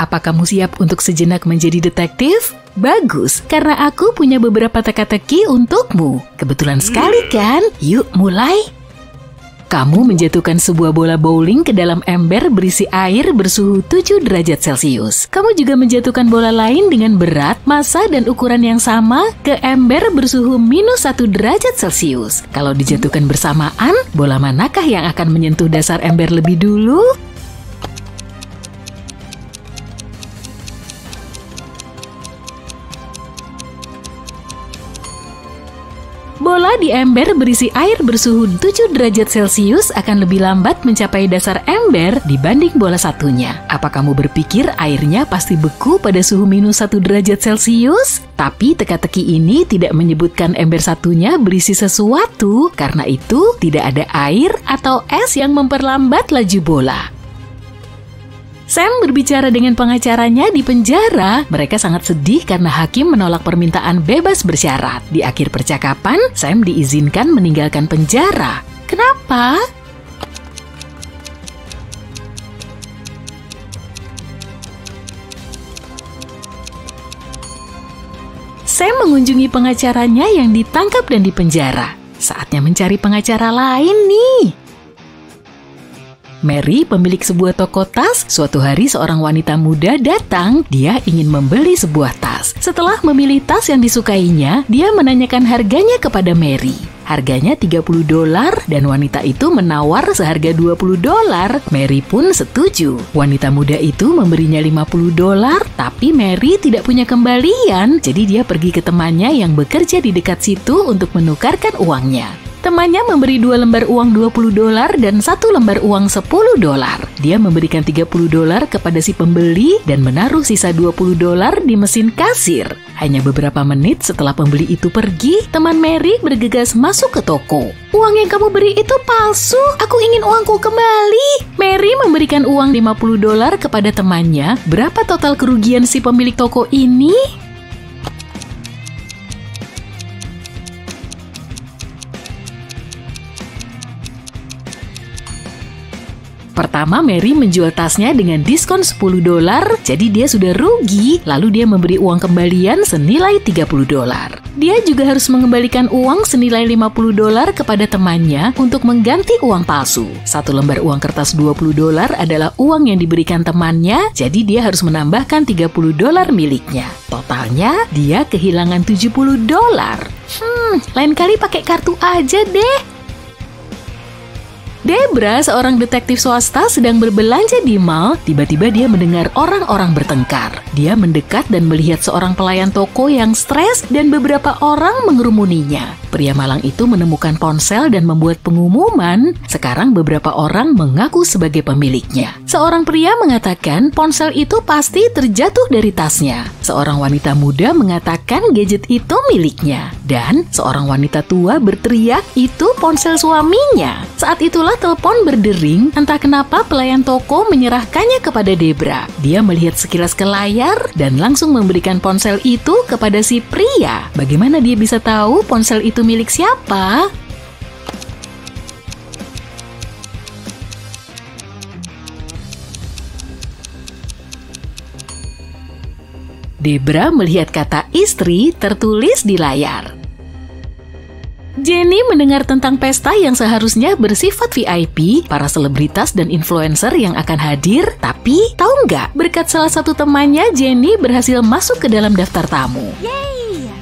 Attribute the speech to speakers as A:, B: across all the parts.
A: Apa kamu siap untuk sejenak menjadi detektif? Bagus, karena aku punya beberapa teka-teki untukmu. Kebetulan sekali kan? Yuk mulai. Kamu menjatuhkan sebuah bola bowling ke dalam ember berisi air bersuhu 7 derajat Celcius. Kamu juga menjatuhkan bola lain dengan berat, massa, dan ukuran yang sama ke ember bersuhu -1 derajat Celcius. Kalau dijatuhkan bersamaan, bola manakah yang akan menyentuh dasar ember lebih dulu? Bola di ember berisi air bersuhu 7 derajat Celcius akan lebih lambat mencapai dasar ember dibanding bola satunya. Apa kamu berpikir airnya pasti beku pada suhu -1 derajat Celcius? Tapi teka-teki ini tidak menyebutkan ember satunya berisi sesuatu, karena itu tidak ada air atau es yang memperlambat laju bola. Sam berbicara dengan pengacaranya di penjara. Mereka sangat sedih karena hakim menolak permintaan bebas bersyarat. Di akhir percakapan, Sam diizinkan meninggalkan penjara. Kenapa? Sam mengunjungi pengacaranya yang ditangkap dan dipenjara. Saatnya mencari pengacara lain nih. Mary, pemilik sebuah toko tas, suatu hari seorang wanita muda datang. Dia ingin membeli sebuah tas. Setelah memilih tas yang disukainya, dia menanyakan harganya kepada Mary. Harganya $30 dan wanita itu menawar seharga $20. Mary pun setuju. Wanita muda itu memberinya $50, tapi Mary tidak punya kembalian. Jadi dia pergi ke temannya yang bekerja di dekat situ untuk menukarkan uangnya. Temannya memberi 2 lembar uang $20 dan 1 lembar uang $10. Dia memberikan $30 kepada si pembeli dan menaruh sisa $20 di mesin kasir. Hanya beberapa menit setelah pembeli itu pergi, teman Mary bergegas masuk ke toko. Uang yang kamu beri itu palsu, aku ingin uangku kembali. Mary memberikan uang $50 kepada temannya. Berapa total kerugian si pemilik toko ini? Pertama, Mary menjual tasnya dengan diskon $10, jadi dia sudah rugi. Lalu dia memberi uang kembalian senilai $30. Dia juga harus mengembalikan uang senilai $50 kepada temannya untuk mengganti uang palsu. 1 lembar uang kertas $20 adalah uang yang diberikan temannya, jadi dia harus menambahkan $30 miliknya. Totalnya, dia kehilangan $70. Lain kali pakai kartu aja deh. Debra, seorang detektif swasta, sedang berbelanja di mall. Tiba-tiba dia mendengar orang-orang bertengkar. Dia mendekat dan melihat seorang pelayan toko yang stres dan beberapa orang mengerumuninya. Pria malang itu menemukan ponsel dan membuat pengumuman. Sekarang beberapa orang mengaku sebagai pemiliknya. Seorang pria mengatakan ponsel itu pasti terjatuh dari tasnya. Seorang wanita muda mengatakan gadget itu miliknya. Dan seorang wanita tua berteriak itu ponsel suaminya. Saat itulah telepon berdering. Entah kenapa pelayan toko menyerahkannya kepada Debra. Dia melihat sekilas ke layar dan langsung memberikan ponsel itu kepada si pria. Bagaimana dia bisa tahu ponsel itu milik siapa? Debra melihat kata istri tertulis di layar. Jenny mendengar tentang pesta yang seharusnya bersifat VIP, para selebritas dan influencer yang akan hadir, tapi tahu nggak, berkat salah satu temannya, Jenny berhasil masuk ke dalam daftar tamu. Yeay!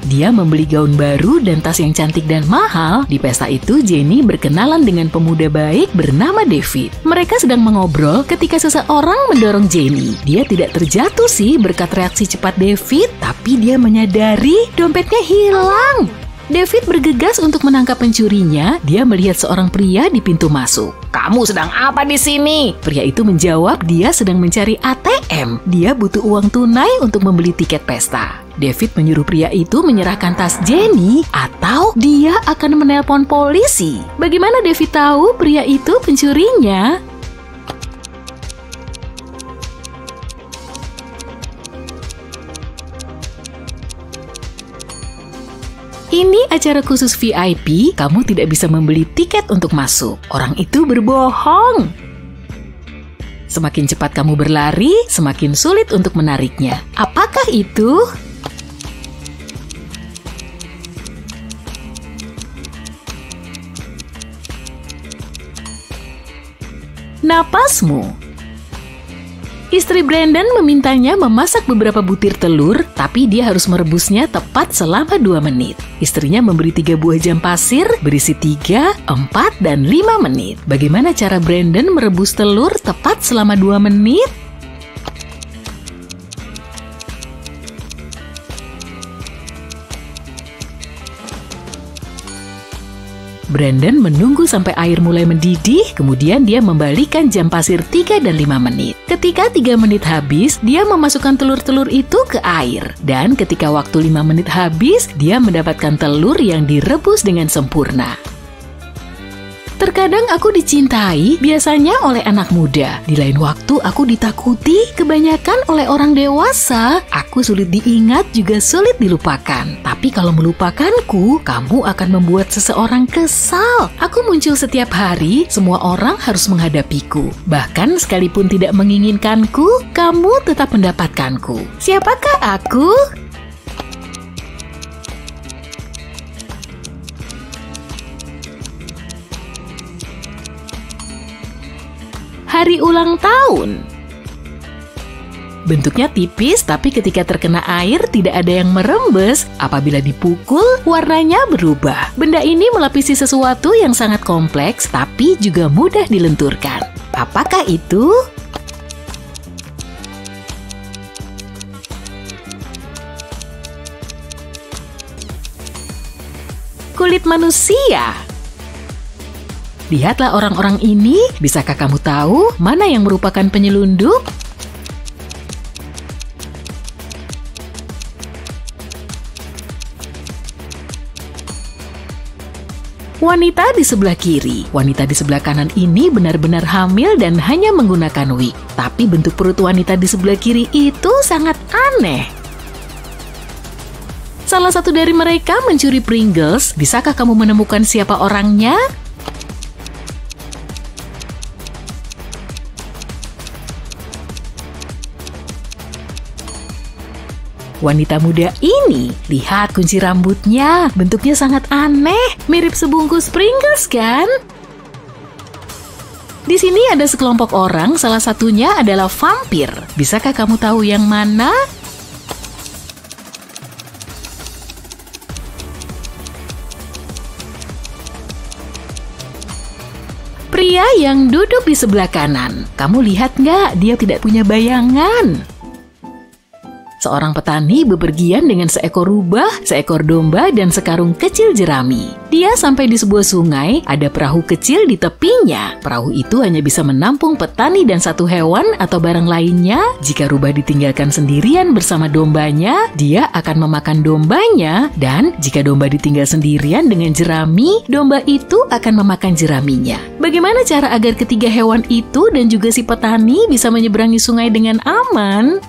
A: Dia membeli gaun baru dan tas yang cantik dan mahal. Di pesta itu, Jenny berkenalan dengan pemuda baik bernama David. Mereka sedang mengobrol ketika seseorang mendorong Jenny. Dia tidak terjatuh sih berkat reaksi cepat David, tapi dia menyadari dompetnya hilang. David bergegas untuk menangkap pencurinya. Dia melihat seorang pria di pintu masuk. "Kamu sedang apa di sini?" Pria itu menjawab dia sedang mencari ATM. Dia butuh uang tunai untuk membeli tiket pesta. David menyuruh pria itu menyerahkan tas Jenny atau dia akan menelpon polisi. Bagaimana David tahu pria itu pencurinya? Ini acara khusus VIP, kamu tidak bisa membeli tiket untuk masuk. Orang itu berbohong. Semakin cepat kamu berlari, semakin sulit untuk menariknya. Apakah itu? Napasmu. Istri Brandon memintanya memasak beberapa butir telur, tapi dia harus merebusnya tepat selama 2 menit. Istrinya memberi 3 buah jam pasir berisi 3, 4, dan 5 menit. Bagaimana cara Brandon merebus telur tepat selama 2 menit? Brandon menunggu sampai air mulai mendidih, kemudian dia membalikan jam pasir 3 dan 5 menit. Ketika 3 menit habis, dia memasukkan telur-telur itu ke air. Dan ketika waktu 5 menit habis, dia mendapatkan telur yang direbus dengan sempurna. Terkadang aku dicintai, biasanya oleh anak muda. Di lain waktu aku ditakuti, kebanyakan oleh orang dewasa. Aku sulit diingat juga sulit dilupakan. Tapi kalau melupakanku, kamu akan membuat seseorang kesal. Aku muncul setiap hari, semua orang harus menghadapiku. Bahkan sekalipun tidak menginginkanku, kamu tetap mendapatkanku. Siapakah aku? Hari ulang tahun. Bentuknya tipis, tapi ketika terkena air tidak ada yang merembes. Apabila dipukul, warnanya berubah. Benda ini melapisi sesuatu yang sangat kompleks, tapi juga mudah dilenturkan. Apakah itu? Kulit manusia. Lihatlah orang-orang ini, bisakah kamu tahu mana yang merupakan penyelundup? Wanita di sebelah kiri. Wanita di sebelah kanan ini benar-benar hamil dan hanya menggunakan wig. Tapi bentuk perut wanita di sebelah kiri itu sangat aneh. Salah satu dari mereka mencuri Pringles. Bisakah kamu menemukan siapa orangnya? Wanita muda ini, lihat kunci rambutnya, bentuknya sangat aneh, mirip sebungkus Pringles kan? Di sini ada sekelompok orang, salah satunya adalah vampir. Bisakah kamu tahu yang mana? Pria yang duduk di sebelah kanan. Kamu lihat nggak? Dia tidak punya bayangan. Seorang petani bepergian dengan seekor rubah, seekor domba, dan sekarung kecil jerami. Dia sampai di sebuah sungai, ada perahu kecil di tepinya. Perahu itu hanya bisa menampung petani dan 1 hewan atau barang lainnya. Jika rubah ditinggalkan sendirian bersama dombanya, dia akan memakan dombanya. Dan jika domba ditinggal sendirian dengan jerami, domba itu akan memakan jeraminya. Bagaimana cara agar ketiga hewan itu dan juga si petani bisa menyeberangi sungai dengan aman?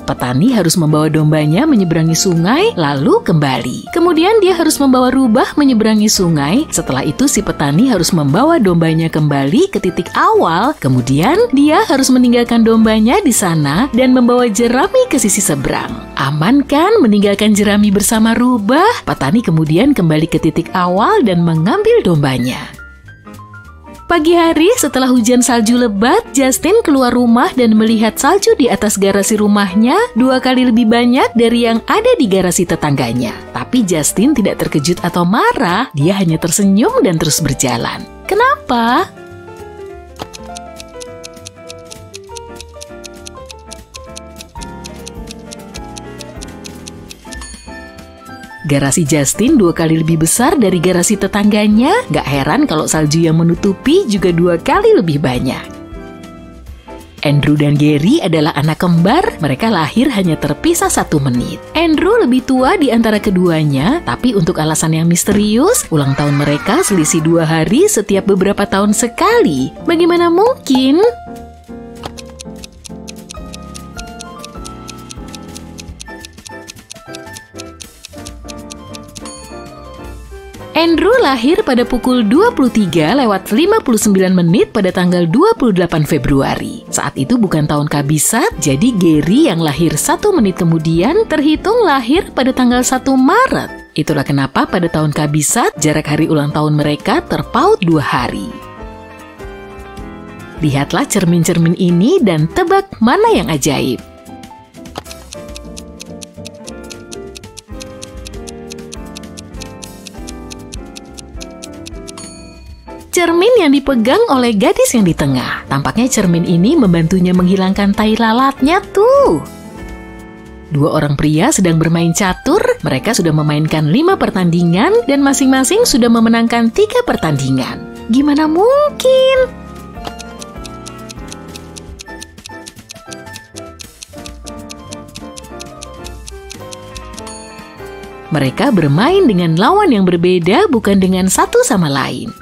A: Petani harus membawa dombanya menyeberangi sungai, lalu kembali. Kemudian dia harus membawa rubah menyeberangi sungai. Setelah itu si petani harus membawa dombanya kembali ke titik awal. Kemudian dia harus meninggalkan dombanya di sana dan membawa jerami ke sisi seberang. Aman kan meninggalkan jerami bersama rubah? Petani kemudian kembali ke titik awal dan mengambil dombanya. Pagi hari setelah hujan salju lebat, Justin keluar rumah dan melihat salju di atas garasi rumahnya 2 kali lebih banyak dari yang ada di garasi tetangganya. Tapi Justin tidak terkejut atau marah, dia hanya tersenyum dan terus berjalan. Kenapa? Garasi Justin 2 kali lebih besar dari garasi tetangganya. Gak heran kalau salju yang menutupi juga 2 kali lebih banyak. Andrew dan Gary adalah anak kembar. Mereka lahir hanya terpisah 1 menit. Andrew lebih tua di antara keduanya, tapi untuk alasan yang misterius, ulang tahun mereka selisih 2 hari setiap beberapa tahun sekali. Bagaimana mungkin? Andrew lahir pada pukul 23:59 pada tanggal 28 Februari. Saat itu bukan tahun kabisat, jadi Gary yang lahir 1 menit kemudian terhitung lahir pada tanggal 1 Maret. Itulah kenapa pada tahun kabisat jarak hari ulang tahun mereka terpaut 2 hari. Lihatlah cermin-cermin ini dan tebak mana yang ajaib. Cermin yang dipegang oleh gadis yang di tengah. Tampaknya cermin ini membantunya menghilangkan tai lalatnya tuh. 2 orang pria sedang bermain catur. Mereka sudah memainkan 5 pertandingan dan masing-masing sudah memenangkan 3 pertandingan. Gimana mungkin? Mereka bermain dengan lawan yang berbeda, bukan dengan satu sama lain.